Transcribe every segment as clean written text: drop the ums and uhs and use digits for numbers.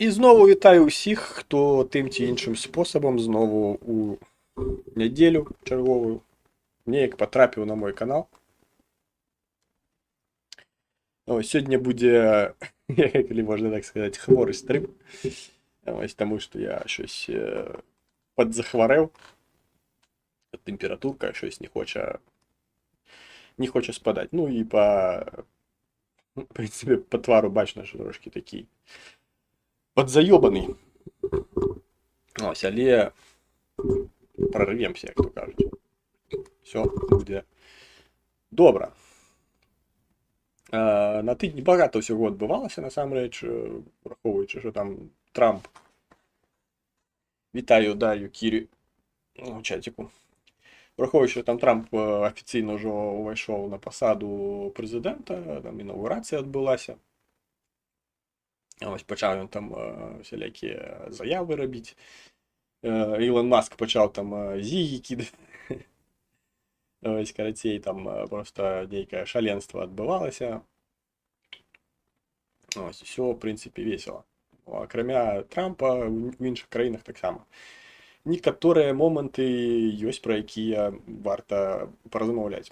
І знову вітаю усіх, хто тим чи іншим способом знову у неділю чергову неяк потрапив на мой канал. Ось, сьогодні буде, як можна так сказати, хворий стрим. Ось, тому що я щось подзахворів. Температурка щось не хоче спадати. Ну і в принципі, по твару бачно, що трошки такий подзайобаний. Ось, але прорвемося, як то кажуть. Все буде добре. На тижні багато всього відбувалося, насамреч, враховуючи, що там Трамп. Вітаю Дар'ю Кірі у чатику. Враховуючи, що там Трамп офіційно вже увійшов на посаду президента, там інаугурація відбулася. Ось почав він там всілякі заяви робити. Ілон Маск почав там зіги кидати. Ось, коротше, там просто деяке шаленство відбувалося. Ось, все, в принципі, весело. Окромя Трампа, в інших країнах так само. Некоторі моменти є, про які варто порозмовляти.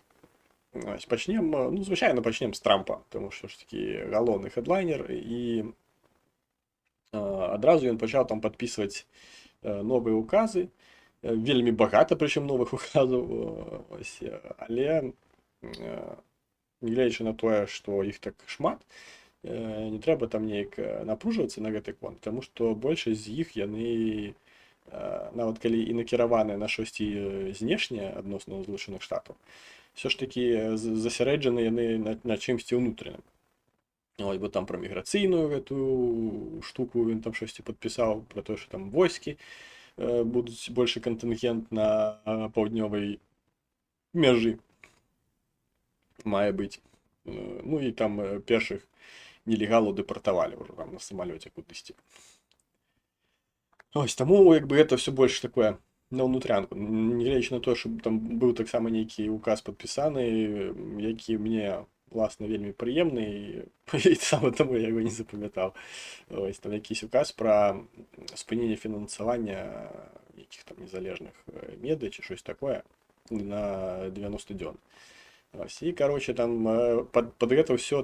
Ось, почнемо, ну, звичайно, почнемо з Трампа, тому що ж таки головний хедлайнер, і одразу він почав там підписувати нові укази. Вельми багато, причому нових указів, ось, але не глядячи на те, що їх так шмат, не треба там ніяк напружуватися на гэты конт, тому що більшість з їх, вони, навіть коли і накеровані на щось знешнє, відносно Злучених Штатів, все ж таки зосереджені вони на чимось внутрішнім. Ось, бо там про міграційну эту штуку він там щось підписав, про те, що там військи будуть більше контингент на півдневій межі має бути. Ну і там перших нелегалів депортували вже там на самоліті кудись. Ось, тому якби це все більше таке на внутрянку. Не глядячи на те, що там був так само некий указ підписаний, який мені, власне, вельми приємний, і саме тому я його не запам'ятав. Ось, там якийсь указ про спинення фінансування яких там незалежних медіа чи щось таке на 90 днів. Ось, і, коротше, там під це все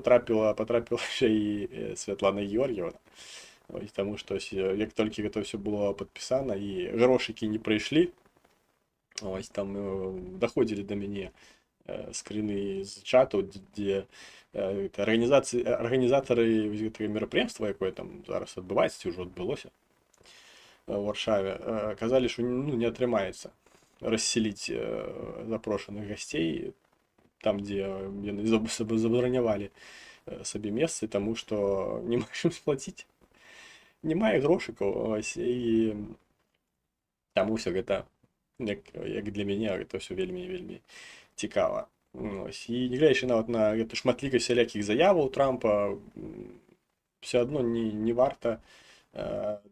потрапила ще і Світлана Георгіївна. Ось, тому що як тільки це все було підписано і грошики не прийшли, ось там доходили до мене скрины з чату, де організатори мероприємства, яке там зараз відбувається, це вже відбулося в Варшаві, казали, що не отримається розселити запрошених гостей там, де вони забронювали собі місце, тому що не можемо сплатити. Немає грошиків, ось, і тому все це, як для мене, це все вельми цікаво. Ось, і не глядячи на шматлікість всіляких заяв у Трампа, все одно не варто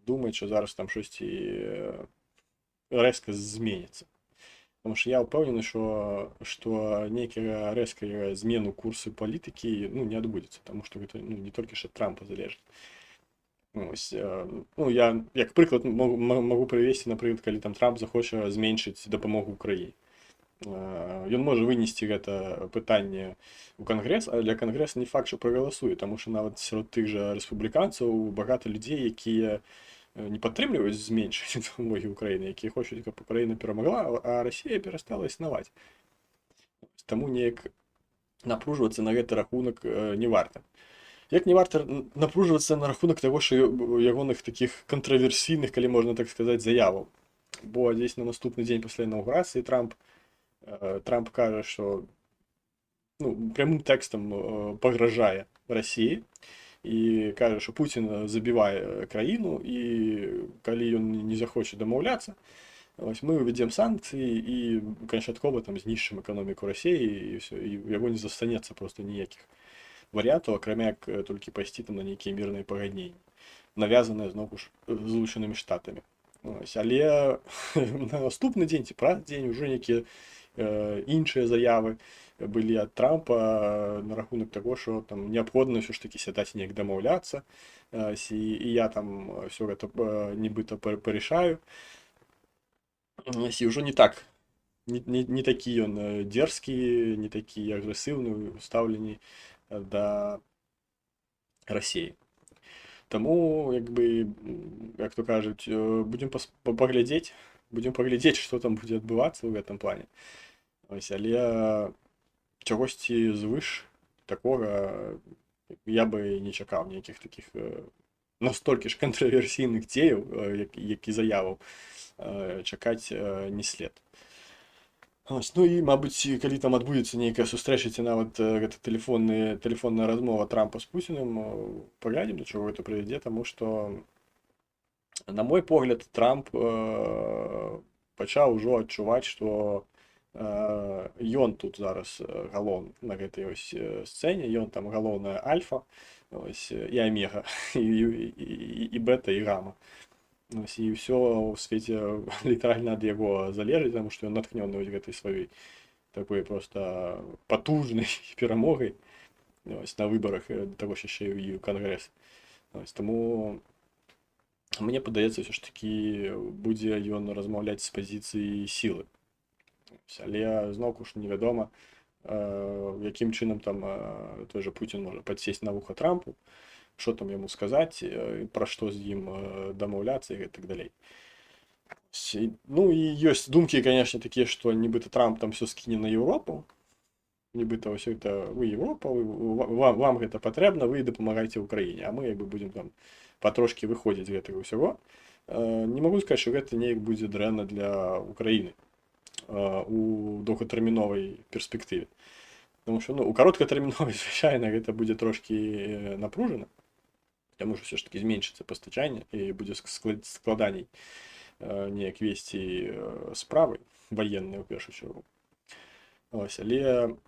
думати, що зараз там щось резко зміниться. Тому що я впевнений, що ніяка резка зміну курсу політики не відбудеться, тому що це не тільки від Трампа залежить. Ось, ну, я як приклад можу привести, наприклад, коли там Трамп захоче зменшити допомогу Україні. Він може винести це питання у Конгрес, а для Конгресу не факт, що проголосує, тому що навіть серед тих же республіканців багато людей, які не підтримують зменшення допомоги України, які хочуть, щоб Україна перемогла, а Росія перестала існувати. Тому ніяк напружуватися на цей рахунок не варто. Як не варто напружуватися на рахунок того, що ягоних таких контроверсійних, коли можна так сказати, заявок. Бо десь на наступний день після інаугурації Трамп каже, що прямим текстом погрожає Росії і каже, що Путін забиває країну, і коли він не захоче домовлятися, ось ми введемо санкції і кончатково там знищимо економіку Росії, і все, і його не застанеться просто ніяких варіантів, окрім як тільки пойти там на які мирні погодні, нав'язані знову ж Злученими Штатами. Ось, але на наступний день, ці праздник день, вже які інші заяви былі ад Трампа на рахунак таго, што там неабходна ўсё ж такі сядаць неяк дамаўляцца, і я там все гэта нібыта парішаю. І ўжо не так, не такі ён дерзкі, не такі агрэсыўны ў стаўленні да Расіі. Таму, як бы, як то кажуць, будзем паглядзець, што там будзе адбывацца ў гэтым плане. Ось, але чагосьці звыш такога я бы не чакаў, ніякіх такіх настолькі ж кантраверсійных дзеяў, як і заяваў, чакаць не след. Ось, ну і, мабыць, калі там адбудзецца нейкая сустрэча, ці нават гэта тэлефонная размова Трампа з Пуцінам, паглядзім, да чаго гэта прывядзе, таму што, на мой погляд, Трамп пачаў ужо адчуваць, што ён тут зараз галоўны на гэтай ось сцэне, ён там галоўная альфа, ось, і омега, і бета, і гама. Ось, і ўсё ў свеце літаральна ад яго залежыць, таму што ён натхнёны вось гэтай сваёй такой проста патужнай перамогай, ось, на выбарах, да таго ж яшчэ і ў кангрэс. Ось, таму мне падаецца, ўсё ж такі будзе ён размаўляць з пазіцыі сілы. Але зноўку ж невядома, якім чынам там той жа Пуцін можа падсесть на вуха Трампу, што там яму сказаць, пра што з ім дамаўляцца і гэтак далей. Ну і ёсць думкі, канешне, такія, што нібыта Трамп там все скіне на Еўропу, нібыта ўсё гэта вы Еўропа, вам гэта патрэбна, вы дапамагайце ўкраіне, а мы як бы будзем там патрошкі выходзіць з гэтага ўсяго. Не магу сказаць, што гэта неяк будзе дрэнна для Украіны у доўгатэрміновай перспектыве. Таму што, ну, у кароткатэрміновай, звычайна, гэта будзе трошкі напружана, таму што ўсё ж такі зменшыцца пастачанне і будзе складаней неяк весці справы ваенныя ў першую чаргу. Ось, але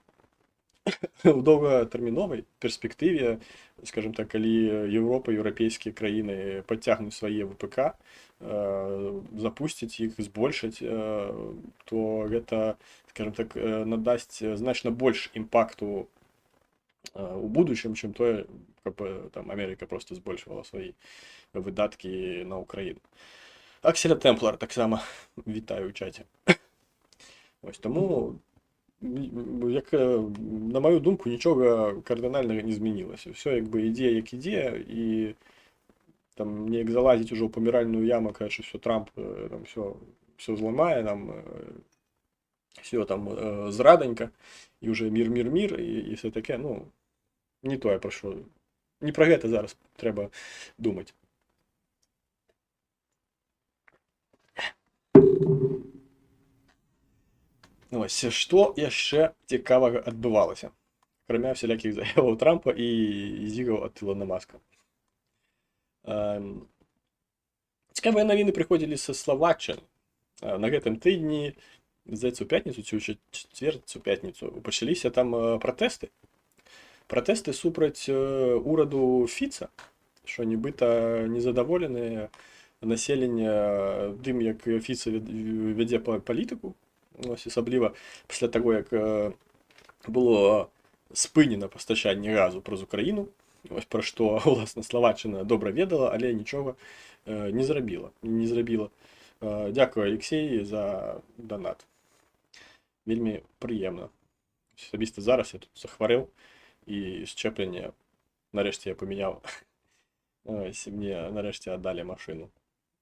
у доўгатэрміновай перспектыве, скажем так, калі Еўропа, еўрапейскія краіны падцягнуць свае ВПК, запусціць іх, збольшаць, то гэта, скажем так, надасць значна больш імпакту у будучым, чым тое, каб там Амерыка просто збольшвала свае выдаткі на Украіну. Акселя Темплар таксама вітаю ў чаце. Ось, таму, як, на маю думку, нічога кардынальнага не змянілася. Все як бы ідзе, як ідзе, і там неяк залазіць ужо ў паміральную яму, кажа, що Трамп там все зламае, нам все там зраданька, і вже мір, і все таке, ну, не тое, про що, не про гэта зараз трэба думаць. Ось, што яшчэ цікавага адбывалася, акрамя всялякіх заяваў Трампа і зігаў ад Ілона Маска. Цікавыя навіны прыходзілі са Словаччыны. На гэтым тыдні, здаецца, у пятніцу ці ў чацвер, у пятніцу пачаліся там пратэсты. Пратэсты супраць ураду Фіца, што нібыта незадаволеныя населення тым, як Фіца вядзе палітыку. Ось, асабліва пасля таго, як было спынена пастачанне газу праз Украіну, ось пра што, уласна, Словаччына добра ведала, але нічога не зрабіла. Дякую, Алексей, за донат. Вельмі прыемна. Асабіста зараз я тут захварэў, і счэпленне нарэшце я памяняў. Ось, мне нарэшце аддалі машыну.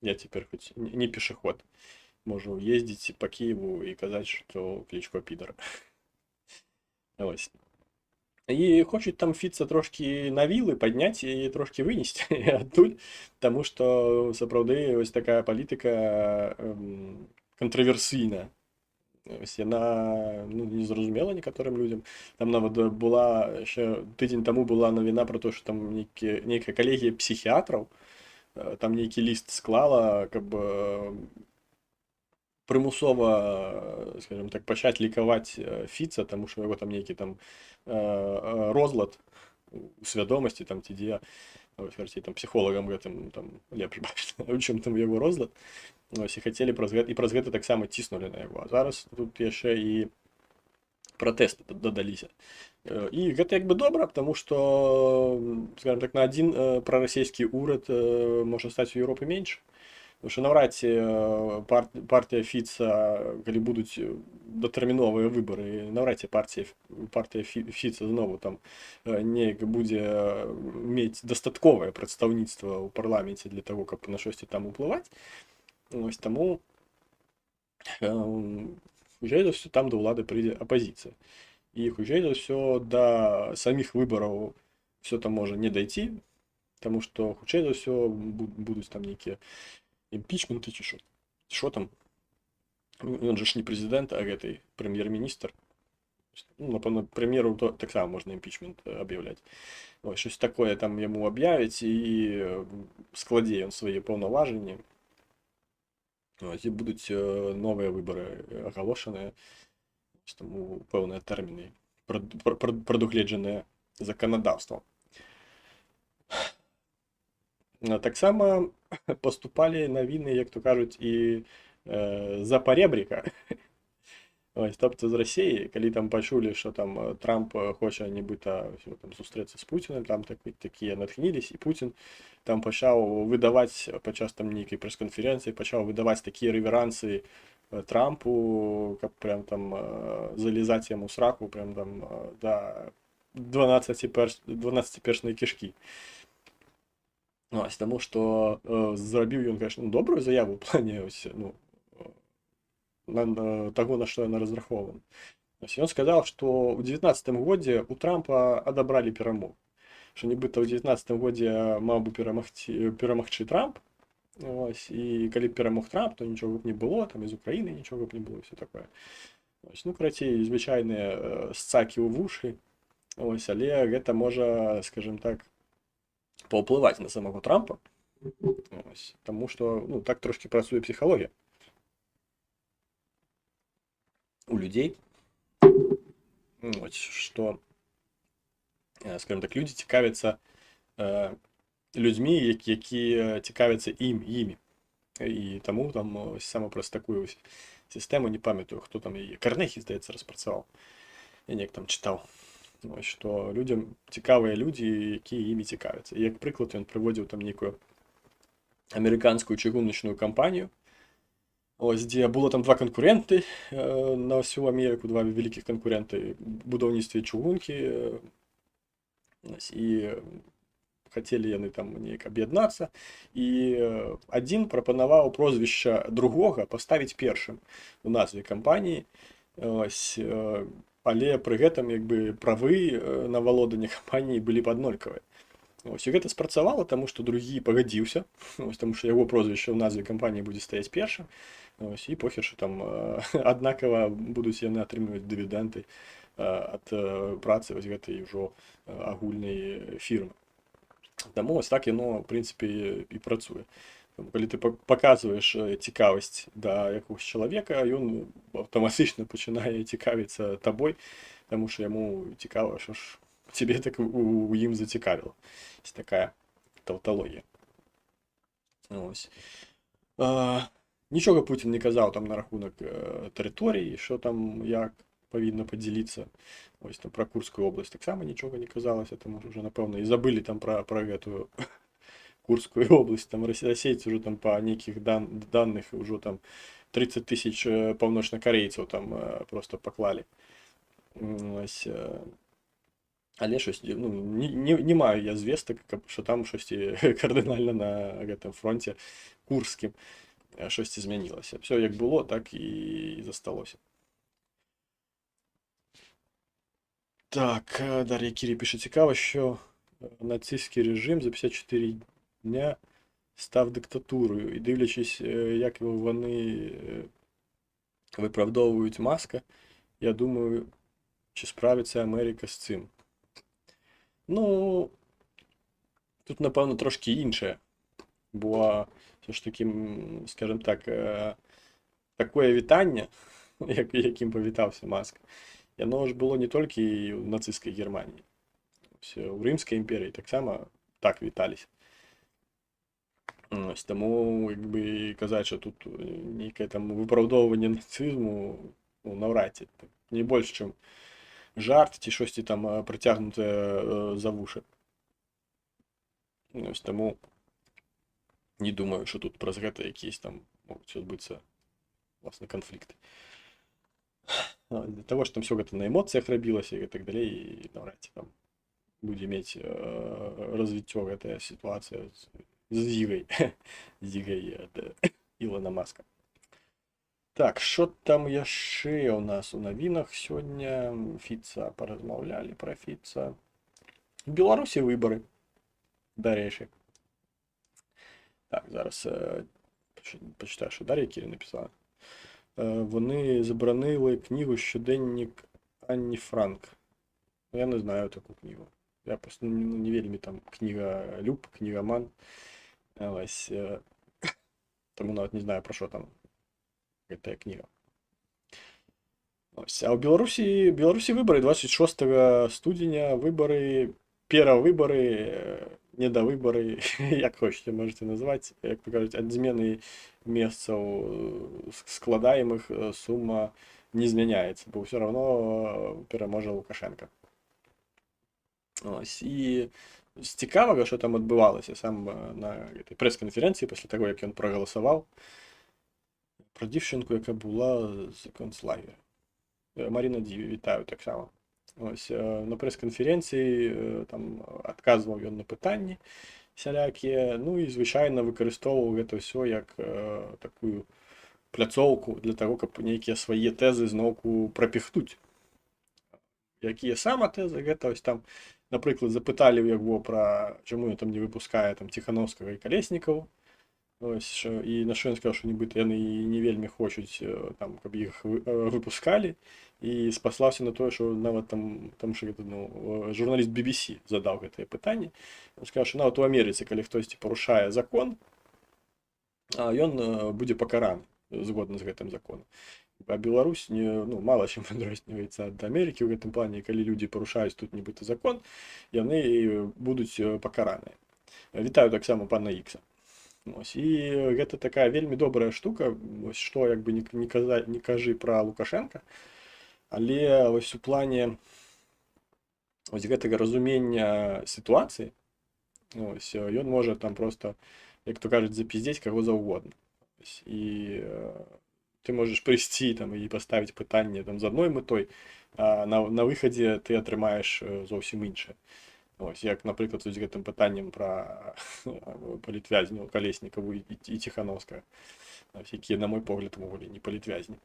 Я цяпер хоць не пешаход. Можу ездзіць па Киеву і казаць, што Клічко підар. Ось. І хочуць там Фіца трошкі на вілы падняць і трошкі вынесці адтуль, таму што сапраўды ось такая палітыка кантраверсійная. Ось яна, ну, не зразумела некаторым людзям. Там нават была, яшчэ тыдзень таму была навіна пра то, што там нейкая калегія псіхіятраў там нейкі ліст склала, каб прымусова, скажем так, пачаць лікаваць Фіца, таму што яго там нейкі там розлад у свядомасці, там ці дзе, вярцей, там псіхолагам гэтым там лепш бачна, у чым там яго розлад. Ось, і хацелі праз гэта таксама ціснулі на яго. А зараз тут яшчэ і пратэсты дадаліся. І гэта як бы добра, потому что, скажем так, на адзін прарасійскі урад можа стаць у Еўропы менш. Потому что наўрад ці партія Фіца, калі будуць датэрміновыя выбары, наўрад ці партія Фіца знову там неяк будзе мець дастатковае прадстаўніцтва ў парламенце для того, каб на штосьці там уплываць. Вось таму хутчэй за ўсё там да ўлады прыйдзе апазіцыя. І хутчэй за ўсё да саміх выбараў все там можа не дайці, таму што хутчэй за ўсё будуць там нейкія імпічменты ці што там. Ён жа ж не прэзідэнт, а гэты прэм'ер-міністр. Ну, напэўна, прэм'еру таксама можна імпічмент аб'яўляць. Ось, щось такое там яму аб'явяць і складзе ён свае паўнаважанні. Ось, і будуць новыя выбары агалошаныя, таму пэўныя тэрміны прадугледжаныя заканадаўствам. Таксама паступалі навіны, як то кажуць, і з-за паребріка. Ось, тобто з Росіі, калі там пачулі, що там Трамп хоча нібыта сустрэцца з Пуцінам, там такія натхніліся, і Пуцін там пачаў выдаваць, падчас там нейкай прэс-канферэнцыі, пачаў выдаваць такія рэверансы Трампу, каб прям там залізаць яму сраку прям там да 12-першнай кішкі. Ось, таму што зрабіў ён, конечно, добрую заяву ў плане ось, ну, таго, на што яна разрахована. Ён сказаў, што ў 19-м годзе у Трампа адабралі перамогу. Што нібыта ў 19-м годзе маў бы перамагчы Трамп. Ось, і калі б перамог Трамп, то нічога б не было, там з Украіны нічога б не было, все такое. Ось, ну, карацей, звычайныя сцакі ў вушы. Ось, але гэта можа, скажем так, паўплываць на самого Трампа. Ось, таму што, ну, так трошки працуе псіхалогія у людзей. Ось, што, скажем так, людзі цікавяцца людзьмі, якія цікавяцца імі. І таму там саме праз такую сістэму, не памятаю, хто там яе, Карнегі, здаецца, распрацаваў. Я неяк там чытаў. Ось, што людзям цікавыя людзі, якія імі цікавяцца. І як прыклад ён прыводзіў там нейкую амерыканскую чыгуначную кампанію, ось, дзе было там два канкуренты на всю Амерыку, два вялікіх канкуренты ў будаўніцтве чыгункі. І хацелі яны там неяк аб'яднацца. І адзін прапанаваў прозвішча другога паставіць першым у назве кампаніі. Ось, але пры гэтым як бы правы на валоданне кампаніі былі б аднолькавыя. Ось, і гэта спрацавала, таму што другі пагадзіўся, ось, таму што яго прозвішча ў назве кампаніі будзе стаяць першым. Ось, і похер, што там аднакава будуць яны атрымліваць дывідэнды ад працы вось гэтай ужо агульнай фірмы. Таму ось так яно, в прынцыпе, і працуе. Калі ты паказваеш цікавасць да якогось чалавека, ён аўтаматычна пачынае цікавіцца табой, таму што яму цікава, што ж цябе так у ім зацікавіла. Есть такая таўталогія. Ось. Нічога Пуцін не казаў там на рахунак тэрыторыі, што там як павінна падзяліцца. Ось там пра Курскую область таксама нічога не казалася, таму ўжо, напэўна, і забылі там пра гэтую Курскую область, там расейцы ўжо там па нейкіх даных ўжо там 30 000 паўночнакарэйцаў там просто паклалі. Ось, але щось, ну, не маю я звестак, що там щось кардинально на гэтым фронте курскім щось змянілося. Все як було, так і засталося. Так, Дар'я Кірі пише, цікаво, що нацистський режим за 54 дня став диктатурою. І дивлячись, як вони виправдовують Маска, я думаю, чи справиться Америка з цим. Ну, тут, напевно, трошки інше. Бо все ж таки, скажімо так, таке вітання, яким повітався Маск, воно ж було не тільки в нацистській Германії. У Римській імперії так само так віталися. Ось, тому, якби казати, що тут ніяке там виправдовування нацизму, ну, навряд чи. не больш чым жарт ці штосьці там прыцягнутае за вушы. Вось таму не думаю, што тут праз гэта якісь там могуць адбыцца власна канфлікты. Для таго, што там ўсё гэта на эмоцыях рабілася і так далей, і наўрад ці там будзе мець развіццё гэтая сітуацыя з зігай зігай ад Ілона Маска. Так, що там яшчэ ў нас у навінах сёння? Фіца, паразмаўлялі пра Фіца. У Беларусі выбары, дарэчы. Так, зараз почитаю, що Дар'я Кірі написала. Вони заборонили книгу «Щоденник Анні Франк». Я не знаю таку книгу. Я просто не вельми там книголюб, книгоман. Ось, тому навіть не знаю, про що там эта книга. Ось. А у Беларусі выборы 26 студеня, выборы, перавыборы, недовыборы, як хочете, можете назвать, як то кажуть, ад змены месцаў складаемых сума не змяняецца, бо ўсё равно пераможа Лукашенко. Ось. І з цікавага, що там адбывалася сам на гэтай прэс-канферэнцыі пасля таго, як ён прагаласаваў, про дівчинку, яка була з концлагеря. Маріна Діві, вітаю так само. Ось, на прес-конференції там адказваў ён на пытанні сялякія, ну і звычайна выкарыстоўваў гэта ўсё як такую пляцоўку для того, каб нейкія свае тэзы зноўку прапіхтуць. Якія сама тэзы, гэта ось там, напрыклад, запыталі ў яго пра чаму ён там не выпускае там Ціхановскага і Калеснікаў. Ось, і на що він сказав, що нібито яны не вельмі хочуць, там, каб іх выпускалі, і спаслаўся на тое, що нават там що гэта, ну, журналіст BBC задаў гэтае пытанне. Ён сказаў, що нават у Амерыцы, калі хтосьці парушае закон, ён будзе пакараны згодна з гэтым законам. А Беларусь ну, мала чым адрозніваецца ад Амерыкі ў гэтым плане, калі людзі парушаюць тут нібыта закон, яны будуць пакараныя. Вітаю таксама пана Ікса. Ось, і гэта такая вельмі добрая штука, ось, што як бы не кажы пра Лукашенка, але ось у плане ось гэтага разумення сітуацыі, ось, ён можа там просто, як то кажуць, запиздзець каго заўгодна. І ты можаш прыйсці там і паставіць пытанне там з адной мэтой, а на выхадзе ты атрымаеш зовсім іншае. Ось, як, напрыклад, з гэтым пытаннем пра палітвязняў Калеснікаву і Ціхановскага, якія, на мой погляд, увогуле не палітвязні.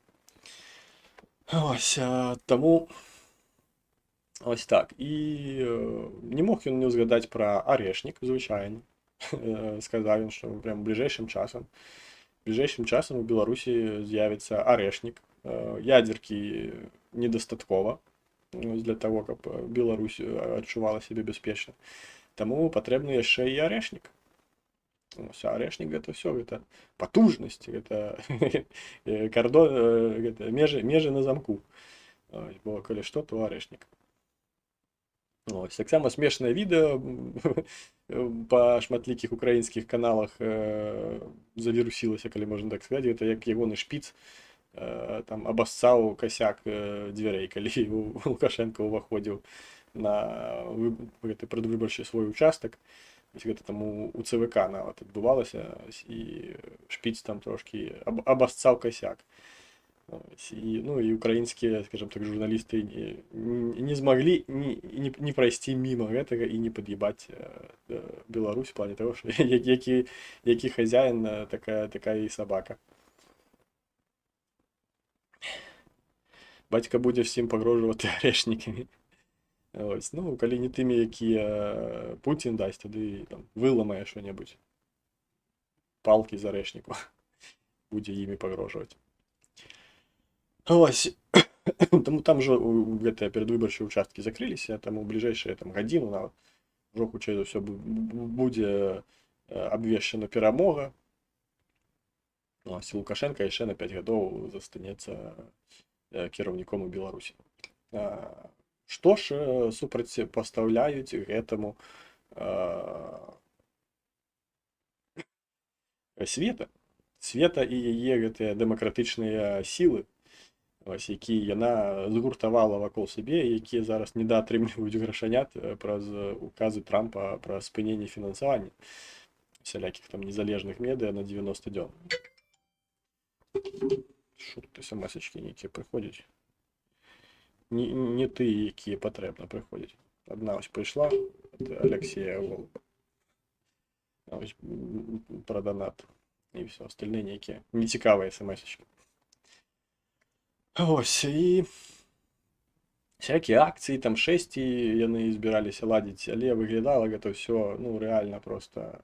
Ось, таму ось так. І не мог ён не ўзгадаць пра арэшнік, звычайна. Сказаў ён, што прям бліжэйшым часам у Беларусі з'явіцца арэшнік. Ядзеркі недастаткова для того, каб Беларусь адчувала сябе бяспечна. Таму патрэбны яшчэ і арэшнік. Арэшнік гэта ўсё, гэта патужнасць, гэта кардон, гэта межы на замку. Бо калі што, то арэшнік. Таксама смешнае відэо па шматлікіх украінскіх каналах завірусілася, калі можна так сказаць, гэта як ягоны шпіц там абассаў касяк дзвярэй, калі Лукашенко ўваходзіў на гэты прадвыбарчы свой участак. Гэта там у ЦВК нават адбывалася, і шпіц там трошкі абассаў касяк. Ну і украінскія, скажем так, журналісты не змаглі не прайсці міма гэтага і не пад'ебаць Беларусь в плане таго, што які хазяін, такая і сабака. Бацька будзе всім пагрожваць арэшнікамі. Ось, ну, калі не тымі, якія Пуцін дасць, тады там выламае што-небудзь. Палкі з арэшніку. Будзе імі пагрожваць. Ось. Таму там жа гэтыя перадвыбарчыя участкі закрыліся, таму бліжэйшыя там гадзіну нават ужо хутчэй за ўсё будзе абвешчана перамога. Ось, Лукашенко яшчэ на 5 гадоў застанецца кіраўніком у Беларусі. Што ж супрацьпастаўляюць гэтаму света і яе гэтыя дэмакратычныя сілы. які яна згуртавала вакол сябе, якія зараз недаатрымліваюць грашанят праз указы Трампа пра спыненне фінансавання всялякіх там незалежных медыа на 90 дзён. Що тут смс-очки нейкія прыходзяць? Не ты, якія патрэбна прыходзяць. Одна ось прыйшла ад Алексея ось пра донат. І все, остальные нейкія нецікавыя смс-очки. Ось, і всякие акції, там шэсці яны збіраліся ладзіць, але выглядала гэта ўсё, ну, рэальна просто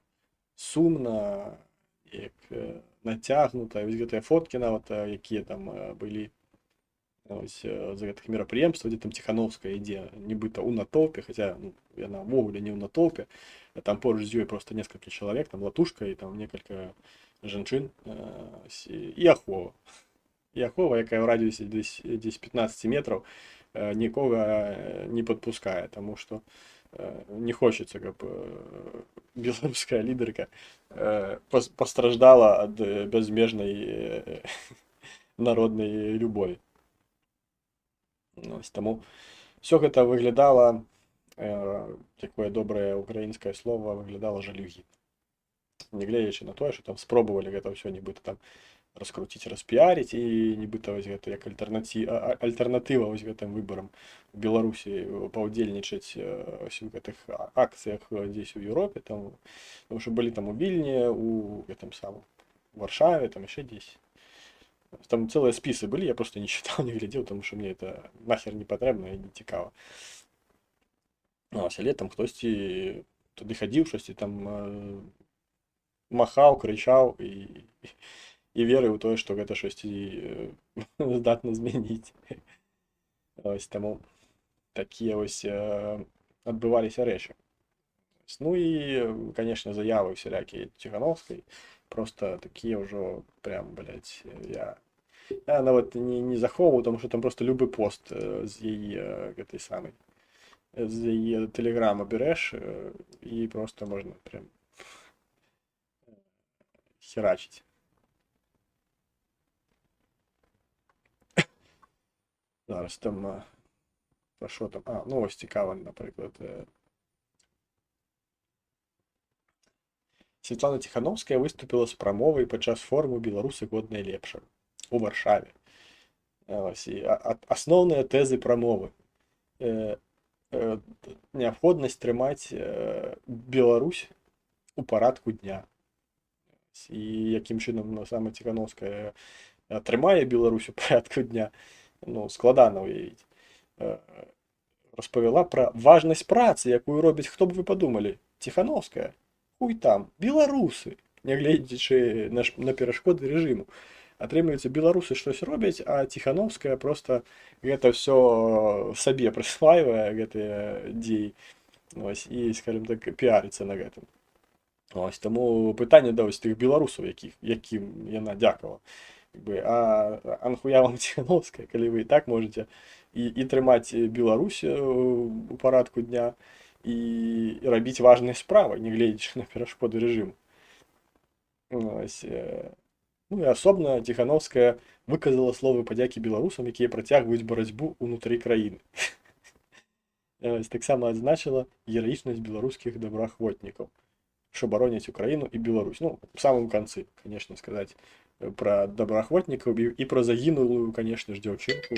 сумна, як нацягнута. Вось гэтыя фоткі нават, якія там былі ось з гэтых мерапрыемстваў, дзе там Ціхановская ідзе нібыта ў натоўпе, хаця ну, яна ўвогуле не ў натоўпе, там поруч з ёй просто некалькі чалавек, там латушка і там некалькі жанчын і ахова. І ахова, якая ў радыусе десь 15 метраў нікога не падпускае, таму што не хочется, каб беларуская лідарка постраждала ад бязмежнай народнай любові. Таму все гэта выглядала, такое добрае украінскае слово, выглядала жалюгідна. Нягледзячы на тое, што там спробавалі гэта ўсё нібыта там раскруціць, распіаріць, і нібыта вось гэта як альтэрнатыва вось гэтым выбарам у Беларусі паўдзельнічаць у гэтых акцыях дзесь у Еўропе, там, тому што былі там у Вільні, у гэтым самым Варшаве, там яшчэ дзесь. Там цэлыя спісы былі, я просто не чытаў, не глядзеў, тому што мне это нахер не патрэбна і не цікава. Але там хтосьці туды хадзіў, штосьці там махаў, крычаў і верыў у тое, што гэта штосьці здатна змяніць. Ось таму такія вось адбываліся рэчы. Ну і, канешне, заявы всялякія Ціхановскай, просто такія ўжо прям, блядь, я нават не захоўваю, тому што там просто любы пост з яе гэтай самай, з яе тэлеграма береш і просто можна прям херачіць. Зараз там, про що там, ну ось цікаво, наприклад. Святлана Ціхановская выступила з прамовай падчас форуму «Беларусы годныя лепшага» у Варшаве. Ось, і асноўныя тэзы прамовы. Неабходнасць трымаць Беларусь у парадку дня. І якім чынам сама Ціхановская трымае Беларусь у парадку дня, ну, складана уявіць. Распавяла пра важнасць працы, якую робіць, хто б вы падумалі, Ціхановская. Хуй там, беларусы, нягледзячы на перашкоды рэжыму. Атрымліваецца, беларусы штось робяць, а Ціхановская просто гэта ўсё сабе прысвайвае, гэтыя дзеі, і, скажем так, піарыцца на гэтым. Ось, таму пытанне да вось тых беларусаў, якім яна дзякавала. А нахуя вам Ціхановская, калі вы і так можете і трымаць Беларусь у парадку дня, і рабіць важныя справы, не гледзячы на перашкоды рэжыму. Ну і асобна Ціхановская выказала словы падзякі беларусам, якія працягваюць барацьбу ўнутры краіны. Таксама адзначыла гераічнасць беларускіх добраахвотнікаў, што бароняць Украіну і Беларусь. Ну, в самым канцы, конечно, сказаць пра добраахвотнікаў і пра загінулую, конечно ж, дзяўчынку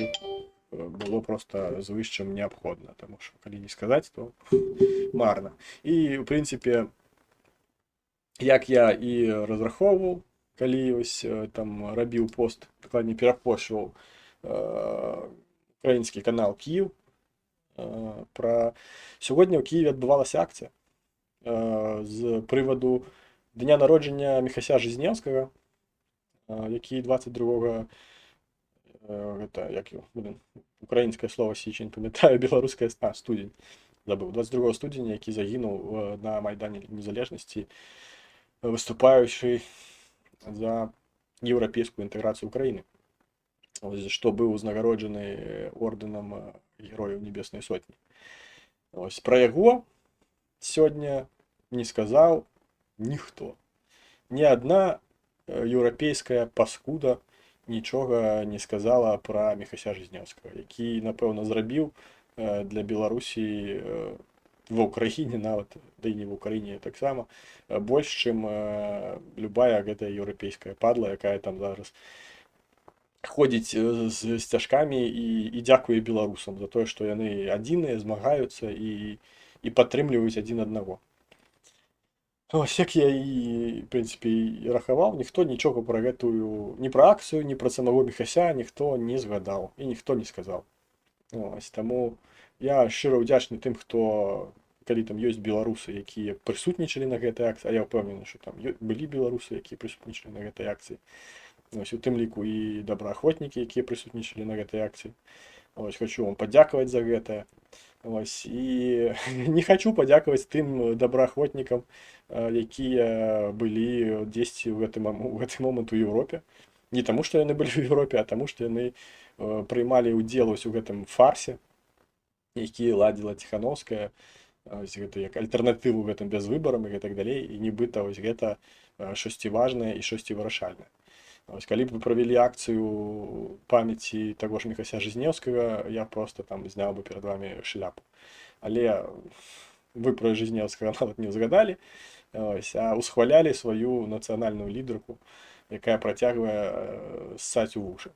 было просто звыш чым неабходна, таму што калі не сказаць, то марна. І, в прынцыпе, як я і разрахоўваў, калі ось там рабіў пост, дакладней перапошваў украінскі канал Київ, пра сёння ў Києві адбывалася акцыя з прываду дня народжання Міхася Жизнеўскага, які 22-го, гэта, як його, українське слово січень, не пам'ятаю, беларускае, студень, забыв, 22 студеня, які загинув на Майдані Незалежності, выступаючи за європейську інтеграцію України, ось, що був узнагароджений орденом Героїв Небесної Сотні. Ось, про його сьогодні не сказав ніхто. Ні одна європейська паскуда нічога не сказала пра Міхася Жизнёўскага, які, напэўна, зрабіў для Беларусі ва ўкраіне нават, да і не ва ўкраіне таксама, больш, чым любая гэтая еўрапейская падла, якая там зараз ходзіць з сцяжкамі і дзякуе беларусам за тое, што яны адзіныя, змагаюцца і падтрымліваюць адзін аднаго. Ось як я і, в прынцыпе, і рахаваў, ніхто нічога пра гэтую, ні пра акцыю, ні пра самого Міхася ніхто не згадаў і ніхто не сказаў. Ось, таму я шчыра ўдзячны тым, хто, калі там ёсць беларусы, якія прысутнічалі на гэтай акцыі, а я ўпэўнены, што там былі беларусы, якія прысутнічалі на гэтай акцыі. Ось, у тым ліку і добраахвотнікі, якія прысутнічалі на гэтай акцыі. Ось, хочу вам падзякаваць за гэта. Ось, і не хочу падзякаваць тым добраахвотнікам, якія былі дзесьці ў гэты момант у Еўропе. Не таму, што яны былі ў Еўропе, а таму, што яны прыймалі ўдзел у гэтым фарсе, які ладзіла Ціхановская, гэта як альтэрнатыву гэтым бязвыбарам і гэтак далей, і нібыта вось гэта штосьці важнае і штосьці вырашальнае. Ось, калі б вы правялі акцыю памяці таго ж Міхася Жизнёўскага, я просто там зняў бы перад вами шляпу. Але вы пра Жизнёўскага нават не згадалі, ось, а усхвалялі сваю нацыянальную лідарку, якая працягвае ссаць у вушы.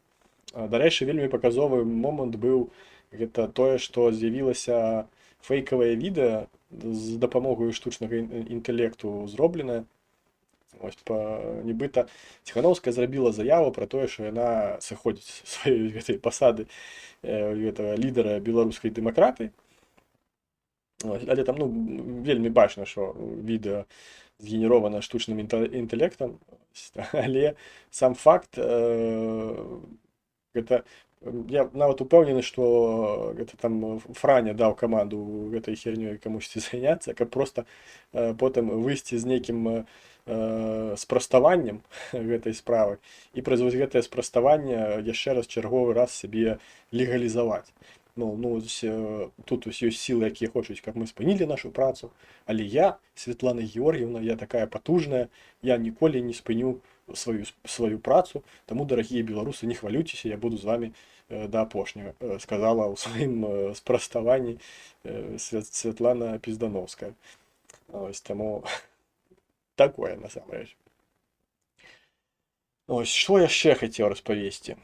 Дарэчы, вельмі паказовы момант быў гэта тое, што з'явілася фейкавае відэа з дапамогай штучнага інтэлекту зробленае. Ось, нібыта Ціхановская зрабіла заяву пра тое, што яна сыходзіць з сваёй гэтай пасады гэтага лідара беларускай дэмакратыі. Але там вельмі бачна, што відэа згенеравана штучным інтэлектам, але сам факт гэта, я нават упэўнены, што гэта там Франя даў каманду гэтай хернёй камусьці заняцца, каб проста потым выйсці з нейкім спраставаннем гэтай справы і праз вось гэтае спраставанне яшчэ раз чарговы раз сябе легалізаваць. Тут ёсць сілы, якія хочуць, каб мы спынілі нашу працу, але я, Святлана Георгіевна, я такая патужная, я ніколі не спыню сваю працу, таму, дарагія беларусы, не хвалюйцеся, я буду з вами да апошняга, сказала ў сваім спраставанні Святлана Піздановская. Ось, таму такое, насамрэч. Ось, што яшчэ хацеў распавесці?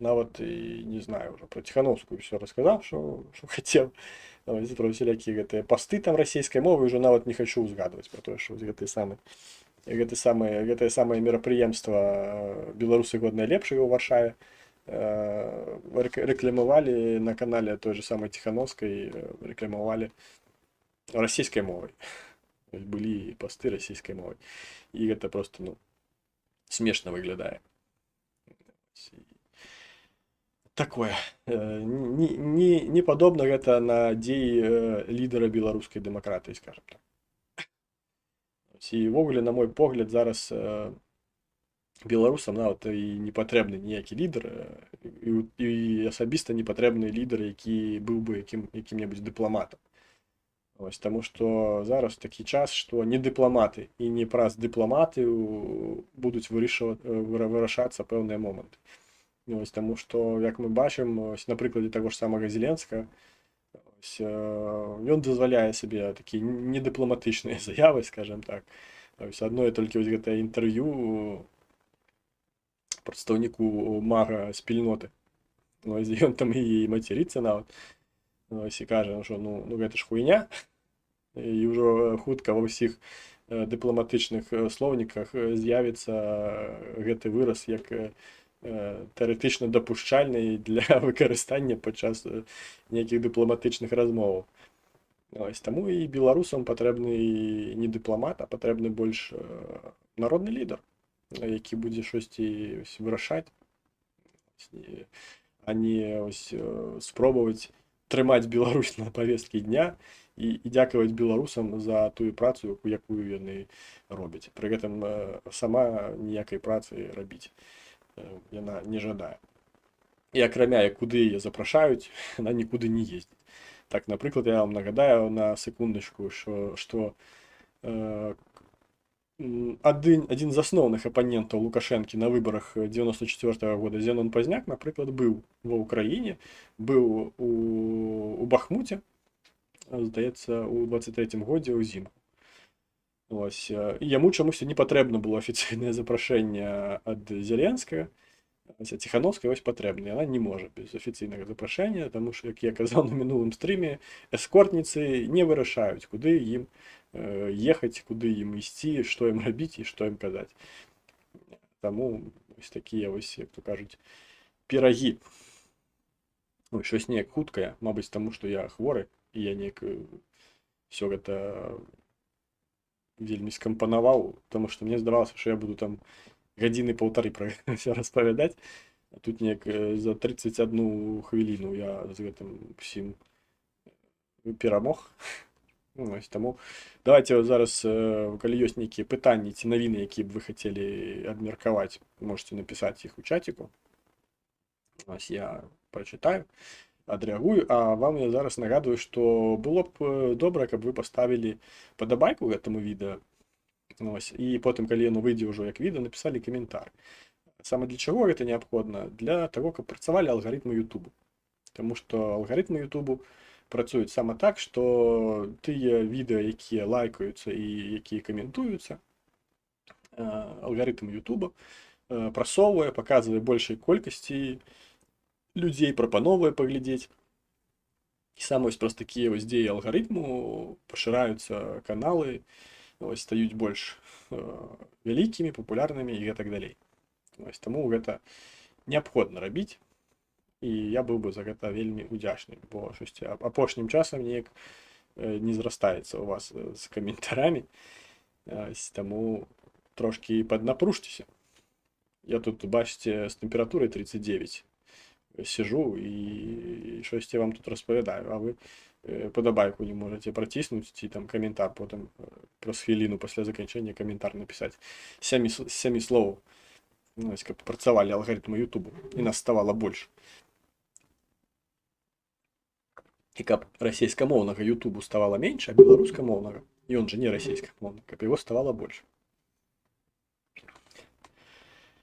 Нават і не знаю, ўжо пра Ціхановскую ўсё расказаў, што хацеў. Пра усялякія гэтыя пасты там расійскай мовы ўжо нават не хачу ўзгадваць пра тое, што гэтае самае мерапрыемства «Беларусы годныя лепшага» ў Варшаве рэкламавалі на канале той же самай Ціхановскай, рэкламавалі расійскай мовай. Былі пасты расійскай мовай. І гэта проста, смешна выглядае. Такое. Не падобна гэта на дзеі лідара беларускай дэмакратыі, скажам так. І ўвогуле, на мой погляд, зараз беларусам нават і не патрэбны ніякі лідар, і асабіста не патрэбны лідар, які быў бы якім-небудзь дыпламатам. Ось, таму што зараз такі час, што не дыпламаты і не праз дыпламатыю будуць вырашацца пэўныя моманты. Ось, таму што, як мы бачым, ось, на прыкладзе таго ж самага Зеленскага, ён дазваляе сабе такія недыпламатычныя заявы, скажем так. Ось, адно толькі вось гэтае інтэрв'ю прадстаўніку мага спільноты. Ось, ён там і мацярыцца нават. Ось, і кажа, што гэта ж хуйня. І ўжо хутка ва ўсіх дыпламатычных слоўніках з'явіцца гэты выраз як тэарэтычна дапушчальны для выкарыстання падчас нейкіх дыпламатычных размоваў. Ось, таму і беларусам патрэбны не дыпламат, а патрэбны больш народны лідар, які будзе штосьці вырашаць, а не спробаваць трымаць Беларусь на павесткі дня і дзякаваць беларусам за тую працу, якую яны робяць. Пры гэтым сама ніякай працы рабіць яна не жадае. І акрамя, куды яе запрашаюць, яна нікуды не ездзіць. Так, напрыклад, я вам нагадаю на секундачку, што один з основных апанентаў Лукашэнкі на выбарах 94-го года Зенон Пазняк, напрыклад, быў ва ўкраіне, быў у Бахмуце, здаецца, у 23-м годзе ўзімку. Ось, і яму чамусьці не патрэбна было афіцыйнае запрашэнне ад Зеленскага. Ціхановская ось патрэбна, яна не можа без афіцыйнага запрашэння, таму што, як я казаў на мінулым стрыме, эскортніцы не вырашаюць, куды ім ехаць, куды ім ісці, што ім рабіць і што ім казаць. Таму ось такія вось, як то кажуць, пірагі. Ой, щось неяк хуткае, мабыць, таму што я хворы, і я неяк все гэта вельмі скампанаваў, таму што мне здавалася, што я буду там гадзіны паўтары пра ўсё распавядаць, а тут неяк за 31 хвіліну я з гэтым усім перамог. Ось, таму давайте зараз, калі ёсць нейкія пытанні ці навіны, якія б вы хацелі абмеркаваць, можете напісаць іх у чаціку. Ось я прачытаю, адрэагую, а вам я зараз нагадую, што было б добра, каб вы паставілі падабайку гэтаму відэа. Ось, і потым, калі яно выйдзе ўжо як відэа, напісалі каментар. Саме для чаго гэта неабходна? Для таго, каб працавалі алгарытмы Ютубу. Таму што алгарытмы Ютубу працуюць сама так, што тыя відэа, якія лайкаюцца і якія каментуюцца, алгарытм Ютуба прасоўвае, паказвае большай колькасці людзей, прапановвае паглядзець. І сам вось праз такія вось дзеі алгарытму пашыраюцца каналы, ось, стаюць больш вялікімі, папулярнымі і гэтак далей. Ось, таму гэта неабходна рабіць, і я быў бы за гэта вельмі удзячны, бо щосьці апошнім часам неяк не зрастаецца у вас з каментарамі, таму трошкі паднапружцеся. Я тут, бачыце, з тэмпературай 39 сижу і щось я вам тут распавядаю, а вы падабайку не можете праціснуць ці там каментар потым праз хвіліну пасля заканчэння каментар напісаць 7 словаў, каб працавалі алгарытмы Ютубу і нас ставала больш. І каб расейскамоўнага Ютубу ставала менш, а беларускамоўнага, ён жа не расейскамоўны, каб яго ставала больш.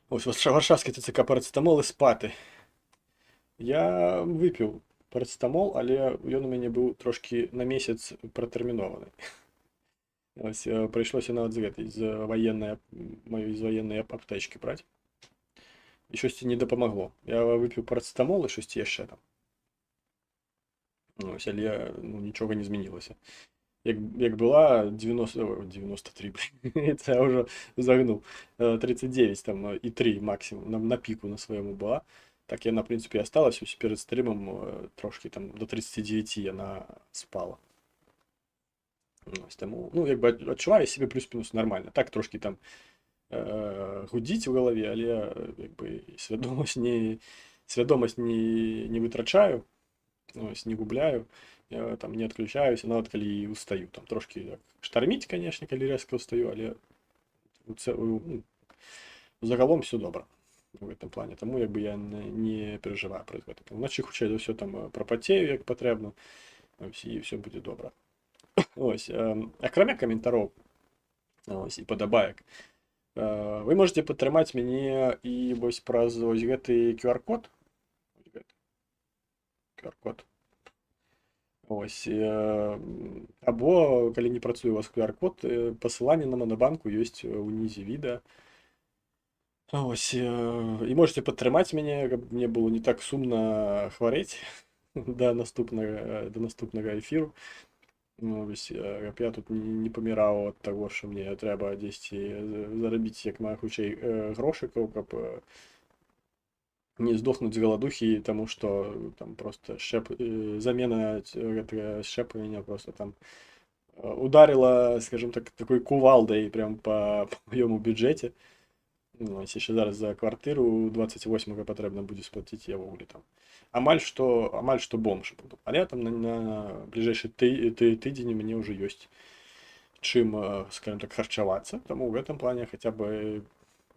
Ось варшавскі ТЦК парацетамол і спаты. Я выпіў парацетамол, але ён у мяне быў трошкі на месяц пратэрмінованы. Ось, прыйшлося нават з гэтай, з ваеннай аптэчкі браць. І щосьці не дапамагло. Я выпіў парацетамол і щосьці яшчэ там. Ось, але нічога не змянілася. Як была 93, це я ўжо загнуў, 39 там і 3 максімум, на піку на свайму была. Так яна, в прынцыпе, асталась, перад стрымам трошкі там до 39 яна спала. Ось, таму, як бы адчуваю себе плюс-мінус нормально. Так трошкі там гудзіць у галаве, але як бы свядомасць не вытрачаю, ось, не губляю, я там не адключаюся, нават калі устаю. Там трошкі так штарміць, канешне, калі рэзка устаю, але загалом все добра в этом плане, таму як бы я не переживаю праз гэта. Уначы хутчэй за ўсё там прапацею як патрэбна, і все будзе добра. Ось, акрамя каментароў, ось, і падабаек, вы можете падтрымаць мяне і вось праз ось гэты QR-код. QR-код. Ось, або, калі не працуе у вас QR-код, пасыланне на Манабанку ёсць унізе відэа. Ось, і можете падтрымаць мяне, каб мне было не так сумна хварэць да наступнага эфіру. Ось, каб я тут не паміраў ад таго, што мне трэба дзесьці зарабіць як мае хутчэй грошыкаў, каб не здохнуць з галадухі, таму што там просто замена гэтага шчэплення просто там ударила, скажем так, такой кувалдай прям по маёму бюджэце. Ось, яшчэ зараз за квартыру 28-га патрэбна будзе сплаціць, я ввогуле там амаль што бомж буду. Але там на бліжэйшы тыдзень у мяне ўжо ёсць чым, скажем так, харчавацца, таму ў гэтым плане хаця бы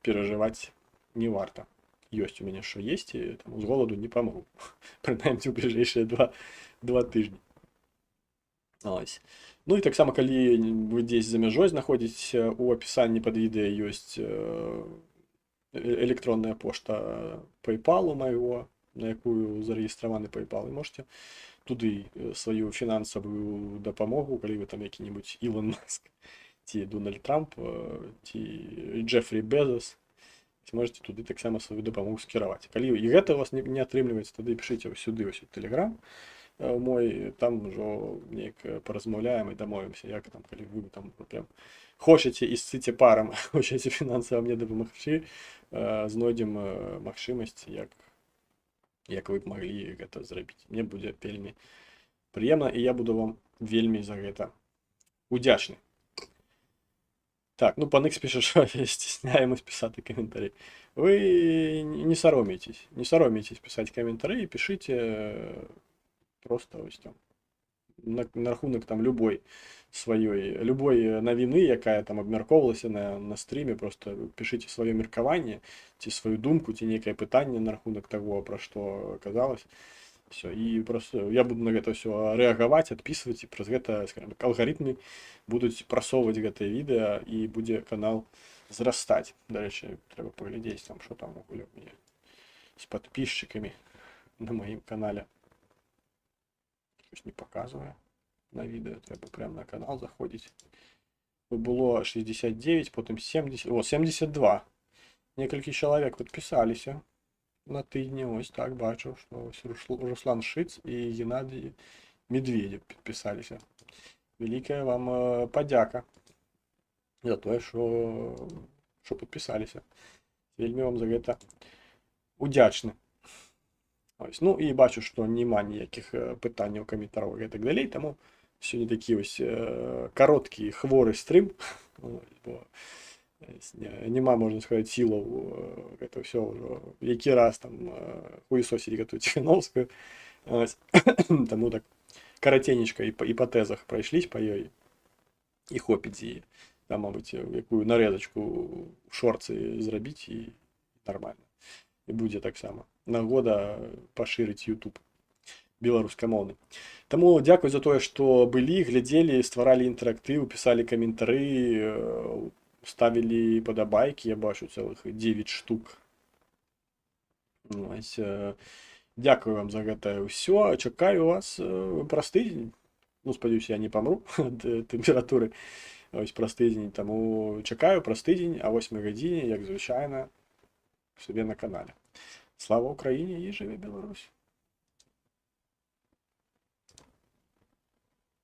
перажываць не варта. Ёсць у мяне што есці, там з голаду не памру. Прынамсі ў бліжэйшыя два тыдні. Ось. Ну і таксама калі вы дзесь за мяжой знаходзіцеся, у апісанні пад відэа ёсць электронная пошта PayPal у майго, на якую зарэгістраваны PayPal, і можете туды сваю фінансавую дапамогу, калі вы там які-небудзь Ілон Маск ці Дональд Трамп ці Джефрі Безос, можете туды таксама сваю дапамогу скіраваць. Калі і гэта у вас не атрымліваецца, тады пішыце сюды вось Telegram мой, там ужо неяк паразмаўляем і дамовімся, як там, калі вы там прям хочаце і сыце парам, хочаце фінансава мне дапамагчы, знойдзем магчымасць, як вы б маглі гэта зрабіць. Мне будзе вельмі прыемна, і я буду вам вельмі за гэта удзячны. Так, ну пан Ікс піша, що стісняємось писати коментарі. Ви не соромітесь писати коментарі, пишите просто ось там на рахунок там любой новини, яка там обмірковувалася на стрімі, просто пишите своє міркування, ці свою думку, ці некое питання на рахунок того, про що казалось. Все, і просто я буду на гэта все рэагаваць, адпісваць, і праз гэта, скажем так, алгарытмы будуць прасоўваць гэтае відэа, і будзе канал зрастаць. Дарэчы, трэба паглядзець там, што там у мяне з падпісчыкамі на маім канале. Щось не паказвае на відэа, трэба прямо на канал заходзіць. Было 69, потым 70, о, 72. Некалькі чалавек падпісаліся на тыдні, ось так бачу, што Руслан Шыц і Геннадий Медведев підписалися. Великая вам подяка за тое, що підписалися. Вельмі вам за гэта удячны. Ось. Ну і бачу, што нема ніякіх пытанняў, каментараў і так далей, таму сёння такі ось кароткі хворы стрым, бо нема, можна сказаць, сілаў гэта ўсё ўжо які раз там хуесосіць гэтую Ціхановскую. Таму так караценечка і па тэзах прайшліся па ёй, і хопіць і там, мабыць, якую нарэзачку шорцы зрабіць, і нармальна. І будзе таксама нагода пашырыць YouTube беларускамоўны. Таму дзякуй за тое, што былі, глядзелі, стваралі інтэрактыў, пісалі каментары, ставілі падабайкі, я бачу цэлых 9 штук. Ось, дзякую вам за гэта ўсё. Чакаю вас праз тыдзень. Ну, спадзяюся, я не памру ад тэмпературы. Ось праз тыдзень, таму чакаю праз тыдзень о 8 гадзіне, як звычайна, сабе на канале. Слава Украіне і жыве Беларусь!